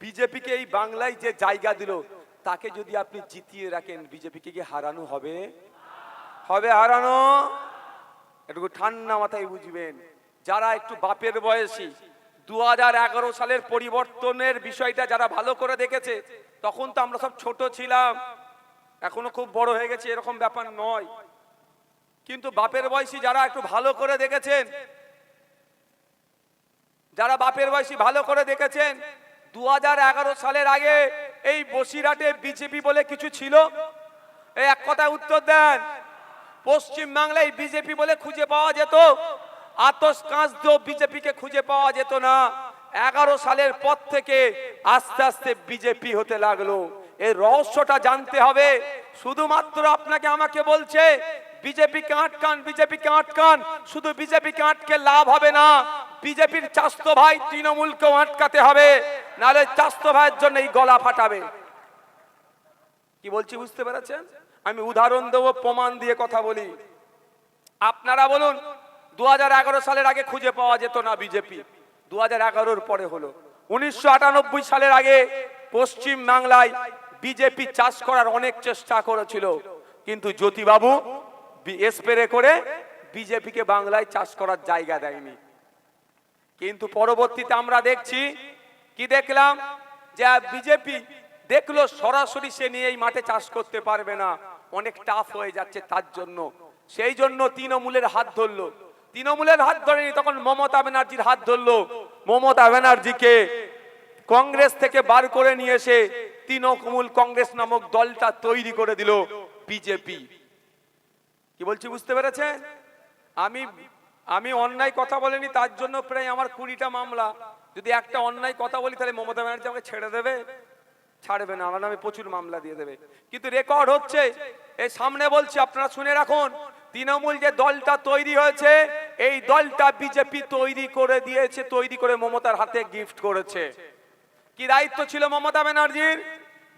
বিজেপিকে এই বাংলায় যে জায়গা দিল তাকে যদি আপনি জিতিয়ে রাখেন, বিজেপিকে কি হারানো হবে? হবে হারানো? একটু ঠান্ডা মাথায় বুঝবেন। যারা একটু বাপের বয়সী, 2011 সালের পরিবর্তনের বিষয়টা যারা ভালো করে দেখেছে, তখন তো আমরা সব ছোট ছিলাম, এখনো খুব বড় হয়ে গেছে এরকম ব্যাপার নয়, কিন্তু বাপের বয়সী যারা একটু ভালো করে দেখেছেন, যারা বাপের বয়সী ভালো করে দেখেছেন, 2011 সালের আগে এই বসিরহাটে বিজেপি বলে কিছু ছিল? এই এক কথায় উত্তর দেন। পশ্চিম বাংলায় বিজেপি বলে খুঁজে পাওয়া যেত? আতস কাঁচ দিয়েও বিজেপিকে খুঁজে পাওয়া যেত না। 11 সালের পর থেকে আস্তে আস্তে বিজেপি হতে লাগলো। এই রহস্যটা জানতে হবে। শুধুমাত্র আপনাকে আমাকে বলছে বিজেপিকে আটকান, বিজেপিকে আটকান, শুধু বিজেপিকে আটকে লাভ হবে না, বিজেপির চাস্তো ভাই তৃণমূলকেও আটকাতে হবে, নাহলে চাস্তো ভাইয়ের জন্য এই গলা ফাটাবে। কি বলছি বুঝতে পেরেছেন? আমি উদাহরণ দেবো, প্রমাণ দিয়ে কথা বলি। আপনারা বলুন 2011 সালের আগে খুঁজে পাওয়া যেত না বিজেপি, 2011-র পরে হলো। 1998 সালের আগে পশ্চিম বাংলায় বিজেপি চাষ করার অনেক চেষ্টা করেছিল, কিন্তু জ্যোতিবাবু স্প্রে করে বিজেপিকে বাংলায় চাষ করার জায়গা দেয়নি। কিন্তু পরবর্তীতে আমরা দেখছি, কি দেখলাম, যে বিজেপি দেখলো সরাসরি সে নিয়ে এই মাঠে চাষ করতে পারবে না, অনেক টাফ হয়ে যাচ্ছে তার জন্য, সেই জন্য তৃণমূলের হাত ধরলো। তৃণমূলের হাত ধরেনি, তখন মমতা ব্যানার্জির হাত ধরলো। মমতা ব্যানার্জিকে কংগ্রেস থেকে বার করে নিয়ে এসে তৃণমূল কংগ্রেস নামক দলটা তৈরি করে দিল বিজেপি। কি বলছি বুঝতে পেরেছেন? আমি অন্যায় কথা বলিনি, তার জন্য প্রায় আমার 20টা মামলা। যদি একটা অন্যায় কথা বলি তাহলে মমতা ব্যানার্জি আমাকে ছেড়ে দেবে? ছাড়বে না, আমার নামে প্রচুর মামলা দিয়ে দেবে। কিন্তু রেকর্ড হচ্ছে, এই সামনে বলছি, আপনারা শুনে রাখুন। তৃণমূল যে দলটা তৈরি হয়েছে, এই দলটা বিজেপি তৈরি করে দিয়েছে, তৈরি করে মমতার হাতে গিফট করেছে। কি দায়িত্ব ছিল মমতা ব্যানার্জির?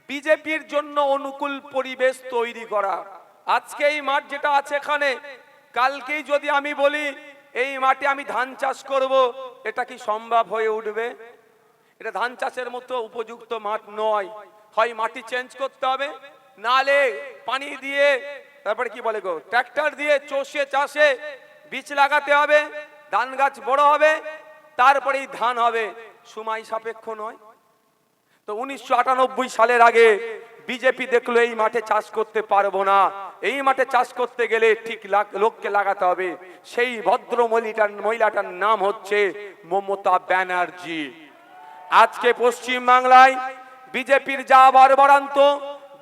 বিজেপির জন্য অনুকূল পরিবেশ তৈরি করা। আজকে এই মাঠ যেটা আছে এখানে, কালকেই যদি আমি বলি এই মাঠে আমি ধান চাষ করব, এটা কি সম্ভব হয়ে উঠবে? এটা ধান চাষের মতো উপযুক্ত মাঠ নয়। হয় মাটি চেঞ্জ করতে হবে, নালে পানি দিয়ে, তারপরে কি বলে গো, ট্রাক্টর দিয়ে চষে চাষে বীজ লাগাতে হবে, ধান গাছ বড় হবে, তারপরেই ধান হবে। সময় সাপেক্ষ নয় তো। 1998 সালের আগে বিজেপি দেখলো এই মাঠে চাষ করতে পারবো না, এই মাঠে চাষ করতে গেলে ঠিক লোককে লাগাতে হবে। সেই ভদ্র মহিলাটার নাম হচ্ছে মমতা ব্যানার্জি। আজকে পশ্চিম বাংলায় বিজেপির যা বাড়বাড়ান্ত,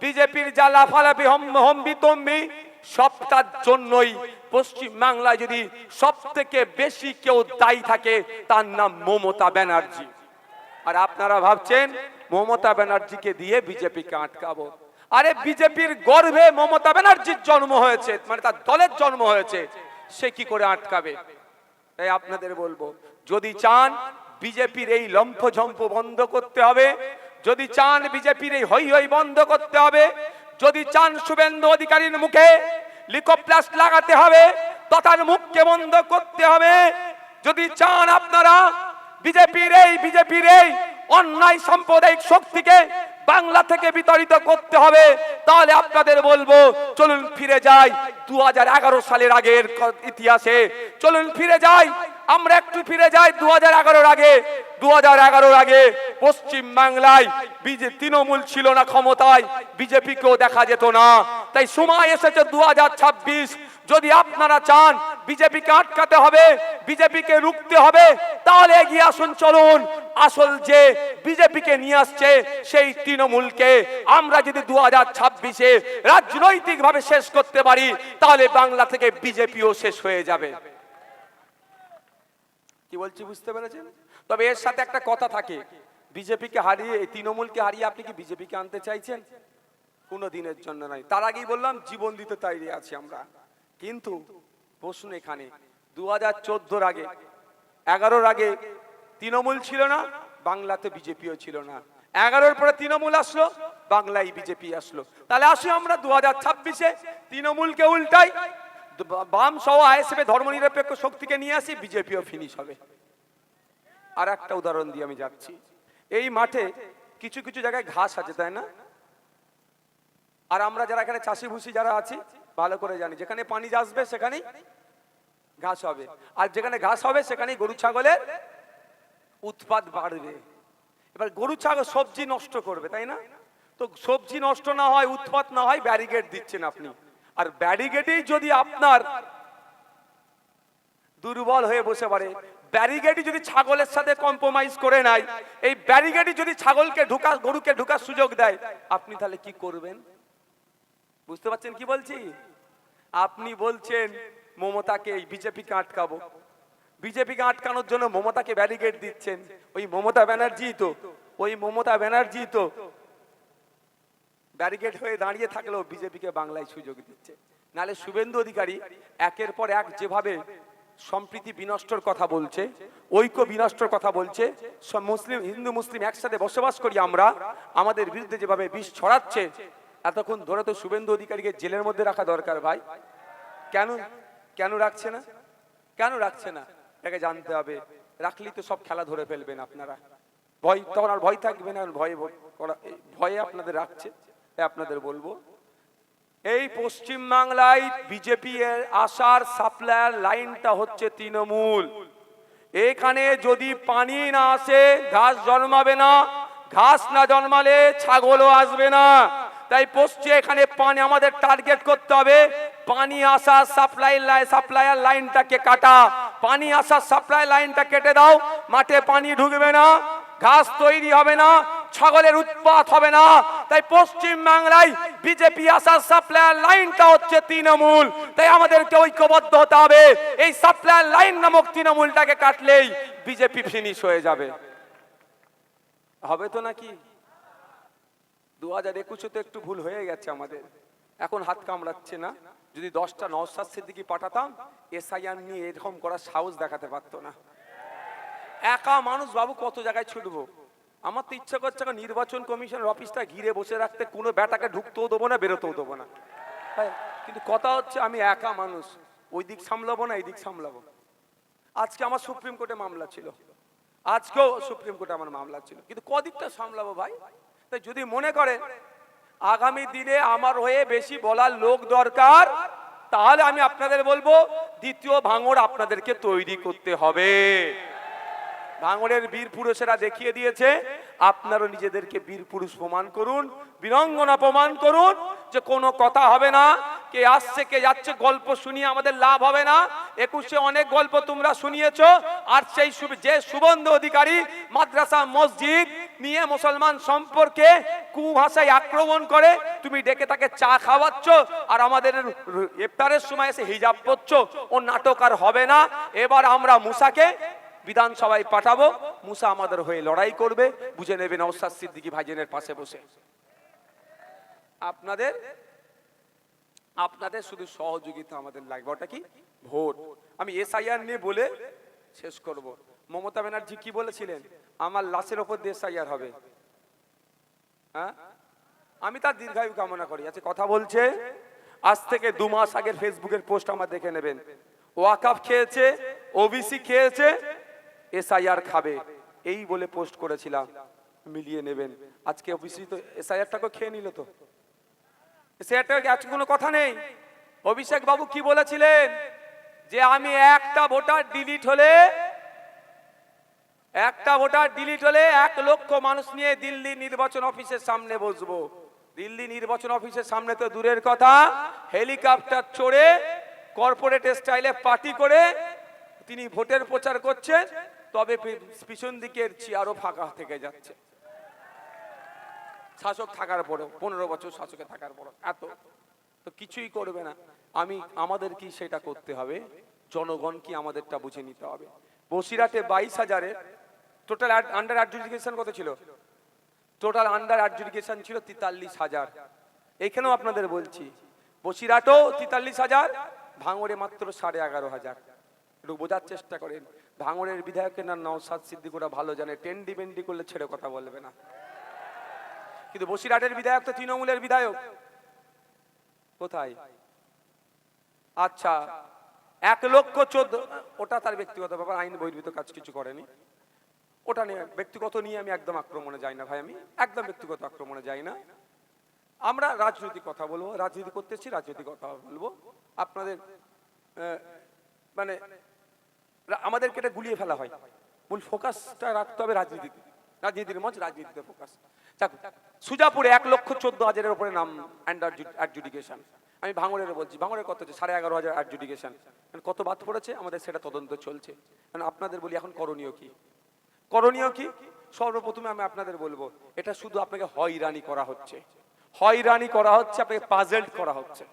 বিজেপির যা লাফালাফি হম্বিতম্বি, সবটার জন্যই পশ্চিম বাংলায় যদি সব থেকে বেশি কেউ দায়ী থাকে, তার নাম মমতা ব্যানার্জি। আর আপনারা ভাবছেন মমতা ব্যানার্জিকে দিয়ে বিজেপিকে আটকাবো? আরে বিজেপির গর্ভে মমতা ব্যানার্জির জন্ম হয়েছে, মানে তার দলের জন্ম হয়েছে, সে কি করে আটকাবে? তাই আপনাদের বলবো, যদি চান বিজেপির এই লম্ফঝম্প বন্ধ করতে হবে, যদি চান বিজেপির এই হই হই বন্ধ করতে হবে, যদি চান শুভেন্দু অধিকারীর মুখে লিকোপ্লাস্ট লাগাতে হবে, তথা মুখকে বন্ধ করতে হবে, যদি চান আপনারা বিজেপির এই অন্যায় সাম্প্রদায়িক শক্তিকে বাংলা থেকে বিতাড়িত করতে হবে, তাহলে আপনাদের বলবো চলুন ফিরে যাই 2011 সালের আগের ইতিহাসে। চলুন ফিরে যাই, আমরা একটু ফিরে যাই 2011-র আগে। 2011-র আগে পশ্চিম বাংলায় তৃণমূল ছিল না ক্ষমতায়, বিজেপিকেও দেখা যেত না। তাই সময় এসেছে 2026, যদি আপনারা চান বিজেপিকে আটকাতে হবে, বিজেপিকে রুখতে হবে, তাহলে এগিয়ে আসুন, চলুন। আসল যে বিজেপিকে নিয়ে আসছে সেই তৃণমূলকে আমরা যদি 2026-এ রাজনৈতিক ভাবে শেষ করতে পারি, তাহলে বাংলা থেকে বিজেপিও শেষ হয়ে যাবে। কি বলছি বুঝতে পেরেছেন? তবে এর সাথে একটা কথা থাকে, বিজেপিকে হারিয়ে, তৃণমূলকে হারিয়ে আপনি কি বিজেপিকে আনতে চাইছেন? কোনো দিনের জন্য নয়। তার আগেই বললাম জীবন দিতে তৈরি আছি আমরা। কিন্তু প্রশ্ন এখানে, 2014-র আগে, 11-র আগে তৃণমূল ছিল না, বাংলাতে বিজেপিও ছিল না। 11-র পরে তৃণমূল আসলো, বাংলায় বিজেপি আসলো। তাহলে আসি আমরা 2026-এ তৃণমূলকে উল্টাই, বাম সহ আইএসএফ ধর্মনিরপেক্ষ শক্তিকে নিয়ে আসি, বিজেপিও ফিনিশ হবে। আর একটা উদাহরণ দিয়ে আমি যাচ্ছি। এই মাঠে কিছু কিছু জায়গায় ঘাস আছে, তাই না? আর আমরা যারা এখানে চাষি ভুষি যারা আছি ভালো করে জানি, যেখানে পানি আসবে সেখানেই ঘাস হবে, আর যেখানে ঘাস হবে সেখানেই গরু ছাগলের উৎপাদ বাড়বে। এবার গরু ছাগল সবজি নষ্ট করবে, তাই না? তো সবজি নষ্ট না হয়, উৎপাদ না হয়, ব্যারিকেড দিচ্ছেন আপনি। আর ব্যারিকেডেই যদি আপনার দুর্বল হয়ে বসে পারে, ব্যারিকেডই যদি ছাগলের সাথে কম্প্রোমাইজ করে নাই, এই ব্যারিকেডই যদি ছাগলকে ঢোকা গরুকে ঢোকার সুযোগ দেয়, আপনি তাহলে কি করবেন? বুঝতে পারছেন কি বলছি? আপনি বলছেন মমতাকে, বিজেপিকে আটকাবো, বিজেপিকে আটকানোর জন্য মমতাকে ব্যারিকেড দিচ্ছেন। ওই মমতা ব্যানার্জি তো, ওই মমতা ব্যানার্জি তো ব্যারিকেড হয়ে দাঁড়িয়ে থাকলেও বিজেপিকে বাংলায় সুযোগ দিচ্ছে। নালে শুভেন্দু অধিকারী একের পর এক যেভাবে সম্প্রীতি বিনষ্টর কথা বলছে, ঐক্য বিনষ্টর কথা বলছে, সব মুসলিম হিন্দু মুসলিম একসাথে বসবাস করি আমরা, আমাদের বিরুদ্ধে যেভাবে বিষ ছড়াচ্ছে, এতক্ষণ ধরে তো শুভেন্দু অধিকারীকে জেলের মধ্যে রাখা দরকার ভাই। কেন কেন রাখছে না? কেন রাখছে না এটাকে জানতে হবে। রাখলেই তো সব খেলা ধরে ফেলবেন আপনারা, ভয় তখন আর ভয় থাকবে না, ভয়ে ভয়ে আপনাদের রাখছে। আপনাদের বলবো, এই পশ্চিম বাংলায় বিজেপি এর আসার সাপ্লায়ার লাইনটা হচ্ছে তৃণমূল। এখানে যদি পানি না আসে ঘাস জন্মাবে না, ঘাস না জন্মালে ছাগলও আসবে না। তাই পশ্চিম এখানে পানি আমাদের টার্গেট করতে হবে, পানি আসা সাপ্লায়ার লাইনটাকে কাটা। পানি আসা সাপ্লাই লাইনটা কেটে দাও, মাঠে পানি ঢুকবে না, ঘাস তৈরি হবে না, ছাগলের উৎপাত হবে না। তাই পশ্চিম বাংলায় বিজেপি আসার সাপ্লায়ার লাইনটা হচ্ছে তৃণমূল। তাই আমাদেরকে ঐক্যবদ্ধ হতে হবে। এই সাপ্লায়ার লাইন নামক তৃণমূলটাকে কাটলেই বিজেপি ফিনিশ হয়ে যাবে। হবে তো নাকি? 2021 তো একটু ভুল হয়ে গেছে আমাদের, এখন হাত কামড়াচ্ছে না। যদি 10টা নওশাদ সিদ্দিকী পাঠাতাম, এসআইআর নিয়ে এরকম করার সাহস দেখাতে পারতো না। একা মানুষ বাবু কত জায়গায় ছুটবো। আমার তো ইচ্ছা করছে নির্বাচন কমিশনের অফিসটা ঘিরে বসে রাখতে, কোনো ব্যাটাকে ঢুকতেও দেবো না, বেরোতেও দেবো না। কিন্তু কথা হচ্ছে আমি একা মানুষ, ওই দিক সামলাবো না এই দিক সামলাবো। আজকে আমার সুপ্রিম কোর্টে মামলা ছিল, আজকেও সুপ্রিম কোর্টে আমার মামলা ছিল, কিন্তু কদিকটা সামলাবো ভাই? তাই যদি মনে করেন আগামী দিনে আমার হয়ে বেশি বলার লোক দরকার, তাহলে আমি আপনাদের বলবো দ্বিতীয় ভাঙড় আপনাদেরকে তৈরি করতে হবে। ভাঙড়ের বীর পুরুষেরা দেখিয়ে দিয়েছে, আপনারও নিজেদেরকে বীর পুরুষ প্রমাণ করুন, বীরাঙ্গনা প্রমাণ করুন, যে কোনো কথা হবে না, কে আসছে কে যাচ্ছে গল্প শুনিয়ে আমাদের লাভ হবে না। 21-এ অনেক গল্প তোমরা শুনিয়েছো, আর সেই যে শুভেন্দু অধিকারী মাদ্রাসা মসজিদ নিয়ে মুসলমান সম্পর্কে কুভাষায় আক্রমণ করে, তুমি ডেকে তাকে চা খাওয়াচ্ছ, আর আমাদের ইফতারের সময় এসে হিজাব পরছো, ও নাটক আর হবে না। এবার আমরা মুসাকে বিধানসভায় পাঠাবো, মুসা আমাদের হয়ে লড়াই করবে, বুঝে নেবেন নওশাদ সিদ্দিকী ভাইজানের পাশে বসে। আপনাদের শুধু সহযোগিতা আমাদের লাগবে, ওটা কি? ভোট। আমি এসআইআর নিয়ে বলে শেষ করব। মমতা ব্যানার্জি কি বলেছিলেন? আমার লাশের ওপর এসআইআর হবে। হ্যাঁ, আমি তার দীর্ঘায়ু কামনা করি। আচ্ছা, কথা বলছে আজ থেকে 2 মাস আগের ফেসবুকের পোস্ট আমার দেখে নেবেন। ওয়াকাফ খেয়েছে, ওবিসি খেয়েছে, এসআইআর খাবে, এই বলে পোস্ট করেছিলাম, মিলিয়ে নেবেন। আজকে ওবিসি তো এসআইআরটাকে খেয়ে নিল। তো এসআইআরটাকে আজকে কোনো কথা নেই। অভিষেক বাবু কি বলেছিলেন? যে আমি একটা ভোটার ডিলিট হলে 1 লক্ষ মানুষ নিয়ে দিল্লি নির্বাচন অফিসের সামনে বসবো। দিল্লি নির্বাচন অফিসের সামনে তো দূরের কথা, হেলিকপ্টার চড়ে কর্পোরেট স্টাইলে পার্টি করে তিনি ভোটের প্রচার করছেন, তবে পিছন দিকের চেয়ারও ফাঁকা থেকে যাচ্ছে। শাসক থাকার পরেও, 15 বছর শাসকে থাকার পর এত তো কিছুই করবে না। আমাদের কি সেটা করতে হবে, জনগণ কি আমাদেরটা বুঝে নিতে হবে। বসিরহাটে 22,000-এর টোটাল আন্ডার অ্যাডজুডিকেশন কত ছিল? টোটাল আন্ডার অ্যাডজুডিকেশন ছিল 43,000। এখানেও আপনাদের বলছি, বসিরহাটও 43,000, ভাঙড়ে মাত্র 11,500। একটু বোঝার চেষ্টা করেন। ভাঙড়ের বিধায়কের নাম নওশাদ সিদ্দিকী, ওরা ভালো জানে, টেন্ডি বেন্ডি করলে ছেড়ে কথা বলবে না। কিন্তু বসিরহাটের বিধায়ক তো তৃণমূলের বিধায়ক। কোথায়? আচ্ছা, 1,14,000, ওটা তার ব্যক্তিগত ব্যাপার, আইন বহির্ভূত কাজ কিছু করেনি। ওটা নিয়ে ব্যক্তিগত নিয়ে আমি একদম আক্রমণে যাই না ভাই, আমি একদম ব্যক্তিগত আক্রমণে যাই না। আমরা রাজনৈতিক কথা বলবো, রাজনীতি করতেছি, রাজনৈতিক কথা বলবো। আপনাদের মানে আমাদেরকে এটা গুলিয়ে ফেলা হয়। মূল ফোকাসটা রাখতে হবে রাজনীতিতে, রাজনীতির মঞ্চ, রাজনীতিতে ফোকাস। সুজাপুরে 1,14,000-এর উপরে নাম আন্ডার অ্যাডজুডিকেশন। আমি ভাঙড়ের বলছি, ভাঙড়ের কত হচ্ছে 11,500 অ্যাডজুডিকেশন, কত বাদ পড়েছে আমাদের সেটা তদন্ত চলছে। আপনাদের বলি এখন করণীয় কি? করণীয় কি? সর্বপ্রথমে আমি আপনাদের বলবো, এটা শুধু আপনাকে হয়রানি করা হচ্ছে, হয়রানি করা হচ্ছে, আপনাকে পাজেল করা হচ্ছে।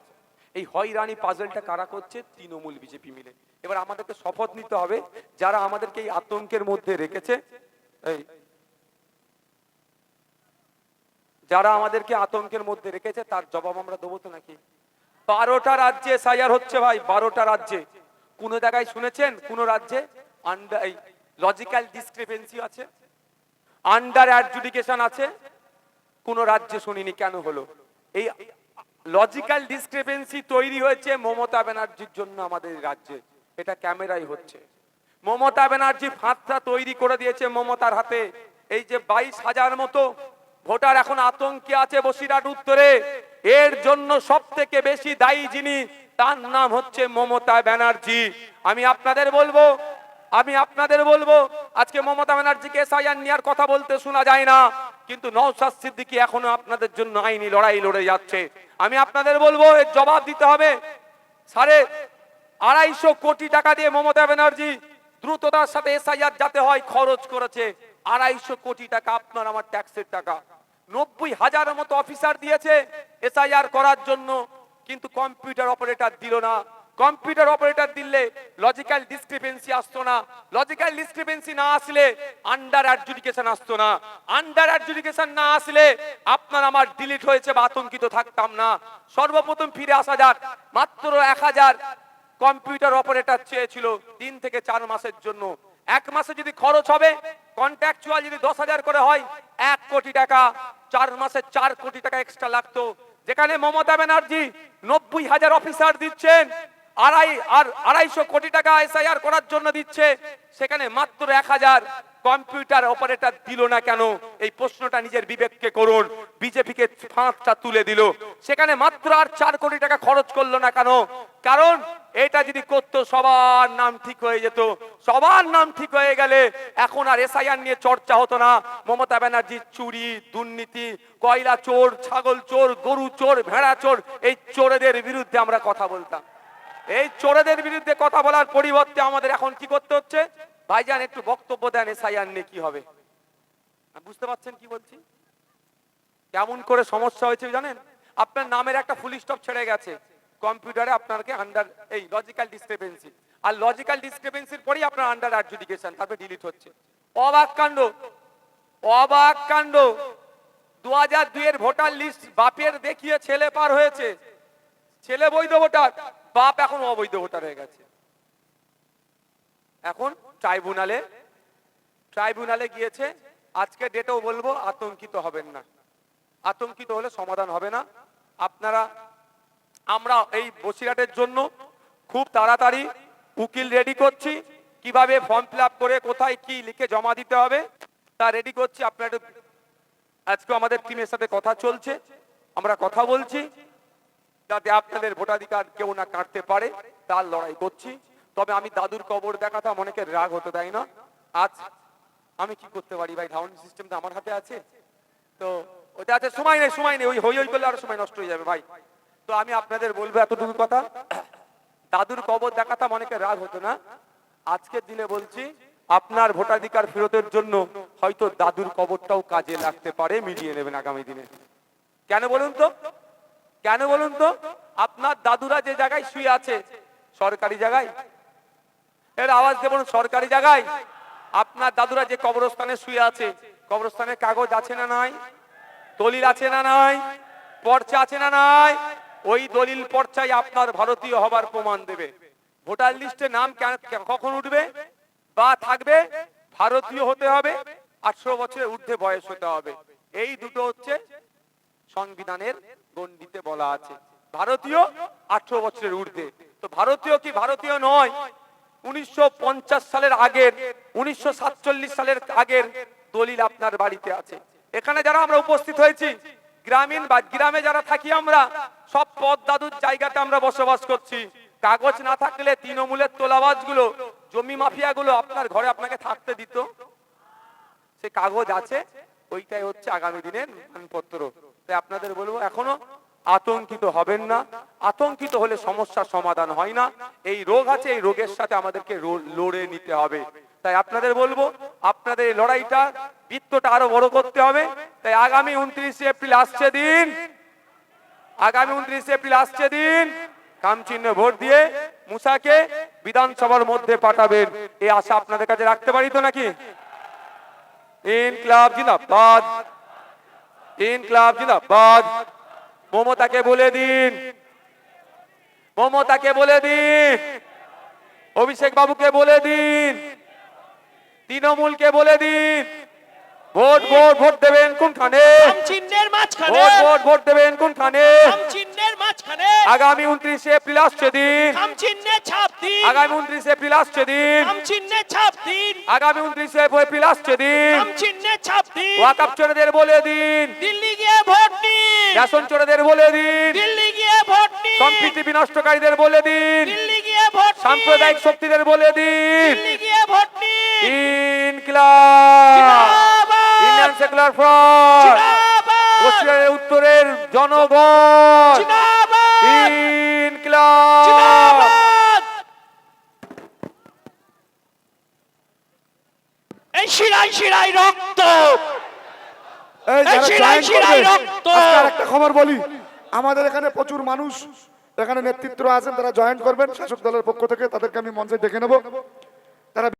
এই হয়রানি পাজেলটা কারা করছে? তৃণমূল বিজেপি মিলে। এবার আমাদেরকে শপথ নিতে হবে, যারা আমাদেরকে এই আতঙ্কের মধ্যে রেখেছে, এই যারা আমাদেরকে আতঙ্কের মধ্যে রেখেছে তার জবাব আমরা দেবো তো নাকি? 12টা রাজ্যে এসআইআর হচ্ছে ভাই, 12টা রাজ্যে। কোন জায়গায় শুনেছেন কোন রাজ্যে আন্ডার লজিক্যাল ডিসক্রিপেন্সি আছে, আন্ডার অ্যাডজুডিকেশন আছে? কোন রাজ্যে শুনিনি। কেন হলো? এই লজিক্যাল ডিসক্রিপেন্সি তৈরি হয়েছে মমতা ব্যানার্জির জন্য আমাদের রাজ্যে। এটা ক্যামেরাই হচ্ছে। মমতা ব্যানার্জি ফাঁদটা তৈরি করে দিয়েছে মমতার হাতে। এই যে 22,000 মতো ভোটার এখন আতঙ্কে আছে বসিরহাট উত্তরে, এর জন্য সব থেকে বেশি দায়ী যিনি, তার নাম হচ্ছে মমতা ব্যানার্জি। আমি আপনাদের বলবো আজকে মমতা ব্যানার্জিকে এসআইআর নেওয়ার কথা বলতে শোনা যায় না, কিন্তু নওশাদ সিদ্দিকী এখনো আপনাদের জন্য আইনি লড়াই লড়ে যাচ্ছে। আমি আপনাদের বলবো এর জবাব দিতে হবে। 250 কোটি টাকা দিয়ে মমতা ব্যানার্জি দ্রুততার সাথে এসআইআর যাতে হয় খরচ করেছে। 250 কোটি টাকা আপনার আমার ট্যাক্সের টাকা। 90,000 মতো অফিসার দিয়েছে এসআইআর করার জন্য, কিন্তু কম্পিউটার অপারেটর দিল না। কম্পিউটার অপারেটর দিলে লজিক্যাল ডিসক্রিপেন্সি আসতো না, লজিক্যাল ডিসক্রিপেন্সি না আসলে আন্ডার অ্যাডজুডিকেশন আসতো না, আন্ডার অ্যাডজুডিকেশন না আসলে আপনার আমার ডিলিট হয়েছে বা আতঙ্কিত থাকতাম না। সর্বপ্রথম ফিরে আসা যাক, মাত্র 1000 কম্পিউটার অপারেটর চেয়েছিল 3 থেকে 4 মাসের জন্য। 1 মাসে যদি খরচ হবে কন্ট্রাকচুয়াল যদি 10,000 করে হয় 1 কোটি টাকা, 4 মাসে 4 কোটি টাকা এক্সট্রা লাগতো। যেখানে মমতা ব্যানার্জি 90,000 অফিসার দিচ্ছেন, 250 কোটি টাকা এসআইআর করার জন্য দিচ্ছে, সেখানে মাত্র 1000 কম্পিউটার অপারেটর দিল না কেন? এই প্রশ্নটা নিজের বিবেককে করুন। বিজেপিকে ফাঁদটা তুলে দিল, সেখানে মাত্র আর 4 কোটি টাকা খরচ করলো না কেন? কারণ এটা যদি করতো সবার নাম ঠিক হয়ে যেত। সবার নাম ঠিক হয়ে গেলে এখন আর এসআইআর নিয়ে চর্চা হতো না। মমতা ব্যানার্জির চুরি, দুর্নীতি, কয়লা চোর, ছাগল চোর, গরু চোর, ভেড়া চোর, এই চোরেদের বিরুদ্ধে আমরা কথা বলতাম। এই চোরেদের বিরুদ্ধে কথা বলার পরিবর্তে আমাদের এখন কি করতে হচ্ছে? ভাইজান একটু বক্তব্য দেন এসআইআর নিয়ে কি হবে। বুঝতে পারছেন কি বলছি? কেমন করে সমস্যা হয়েছে জানেন? আপনার নামের একটা ফুল স্টপ ছেড়ে গেছে কম্পিউটারে, আপনাকে আন্ডার এই লজিক্যাল ডিসক্রিপেন্সি, আর লজিক্যাল ডিসক্রিপেন্সির পরেই আপনার আন্ডার অ্যাডজুডিকেশন, তারপরে ডিলিট হচ্ছে। অবাক কাণ্ড, অবাক কাণ্ড। 2002 এর ভোটার লিস্ট বাপের দেখিয়ে ছেলে পার হয়েছে, ছেলে বৈধ ভোটার, বাপ এখন অবৈধ ভোটার হয়ে গেছে। এখন ট্রাইব্যুনালে গিয়েছে। আজকে ডেটেও বলবো, আতঙ্কিত হবেন না, আতঙ্কিত হলে সমাধান হবে না। আমরা এই বসিরহাটের জন্য খুব তাড়াতাড়ি উকিল রেডি করছি, কিভাবে ফর্ম ফিল আপ করে কোথায় কি লিখে জমা দিতে হবে তা রেডি করছি। আপনারা আজকে আমাদের টিমের সাথে কথা চলছে, আমরা কথা বলছি যাতে আপনাদের ভোটাধিকার কেউ না কাটতে পারে, তার লড়াই করছি। তবে আমি দাদুর কবর দেখাতাম, অনেকের রাগ হতে দেয় না। আজ আমি কি করতে পারি ভাই, সাউন্ড সিস্টেমটা আমার হাতে আছে, তো ওটা আছে, সময় নেই, ওই হই হই করলে আরো সময় নষ্ট হয়ে যাবে ভাই। তো আমি আপনাদের বলবো এতটুকু কথা, দাদুর কবর দেখাতাম, অনেকের রাগ হতো না। আজকের দিনে বলছি, আপনার ভোটাধিকার ফেরতের জন্য হয়তো দাদুর কবরটাও কাজে লাগতে পারে, মিলিয়ে নেবেন আগামী দিনে। কেন বলুন তো, কেন বলুন তো? আপনার দাদুরা যে জায়গায় শুয়ে আছে সরকারি জায়গায়, এর আওয়াজ দেবেন, সরকারি জায়গায় আপনার দাদুরা যে কবরস্থানে শুয়ে আছে, কবরস্থানের কাগজ আছে না নাই? দলিল আছে না নাই? পর্চা আছে না নাই? ওই দলিল পর্চায় আপনার ভারতীয় হবার প্রমাণ দেবে। ভোটার লিস্টে নাম কখন উঠবে বা থাকবে? ভারতীয় হতে হবে, 18 বছরের ঊর্ধ্বে বয়স হতে হবে। এই দুটো হচ্ছে সংবিধানের গণ্ডিতে বলা আছে, ভারতীয় 18 বছরের ঊর্ধ্বে। তো ভারতীয় কি ভারতীয় নয়, 1950 সালের আগের 1947 সালের আগের দলিল আপনার বাড়িতে আছে। এখানে যারা আমরা উপস্থিত হয়েছি গ্রামীণ বা গ্রামে যারা থাকি আমরা সব পদ দাদুর জায়গাতে আমরা বসবাস করছি। কাগজ না থাকলে তৃণমূলের তোলাবাজগুলো জমি মাফিয়াগুলো আপনার ঘরে আপনাকে থাকতে দিত? সে কাগজ আছে, ওইটাই হচ্ছে আগামী দিনের মানপত্র। তাই আপনাদের বলবো এখনো আতঙ্কিত হবেন না। আতঙ্কিত হলে সমস্যার সমাধান হয় না। এই রোগ আছে, এই রোগের সাথে আমাদেরকে লড়ে নিতে হবে। তাই আপনাদের বলবো আপনাদের এই লড়াইটা বৃত্তটা আরো বড় করতে হবে। তাই আগামী 29 এপ্রিল আসছে দিন, আগামী 29 এপ্রিল আসছে দিন কাম চিহ্ন ভোট দিয়ে মুসাকে বিধানসভার মধ্যে পাঠাবেন, এই আশা আপনাদের কাছে রাখতে পারি তো নাকি? ইনকলাব জিন্দাবাদ, ইনকলাব জিন্দাবাদ। মমতাকে বলে দিন, মমতাকে বলে দিন, অভিষেক বাবুকে বলে দিন, তৃণমূলকে বলে দিন, ভোট ভোট ভোট দেবেন কোনখানে? চিহ্নের মাঝখানে। ভোট ভোট ভোট দেবেন কোনখানে? চিহ্নের মাঝখানে। আগামী 29 এপ্রিল আসছে দিন, চিহ্নে ছাপ দিন। আগামী 29 এপ্রিল আসছে দিন, চিহ্নে ছাপ দিন। আগামী 29 এপ্রিল আসছে দিন। চিহ্নে ছাপ দিন। ওয়াকফ চোরেদের বলে দিন, দিল্লি গিয়ে ভোট দিন। রেশন চোরেদের বলে দিন, দিল্লি গিয়ে ভোট দিন। সম্প্রীতি বিনষ্টকারীদের বলে দিন, দিল্লি গিয়ে ভোট দিন। সাম্প্রদায়িক শক্তিদের বলে দিন, দিল্লি গিয়ে ভোট দিন। ইনকলাব জিন্দাবাদ। ইন্ডিয়ান সেকুলার ফ্রন্ট, জিন্দাবাদ। বসিরহাটের উত্তরের জনগণ, জিন্দাবাদ। ইনকলাব। জিন্দাবাদ। এই শিরায় শিরায় রক্ত, এই যারা শিরায় জয়েন শিরায় করবে, রক্ত। আজকে আরেকটা খবর বলি, আমাদের এখানে প্রচুর মানুষ এখানে নেতৃত্ব আছেন, তারা জয়েন করবেন শাসক দলের পক্ষ থেকে, তাদেরকে আমি মঞ্চে ডেকে নেব।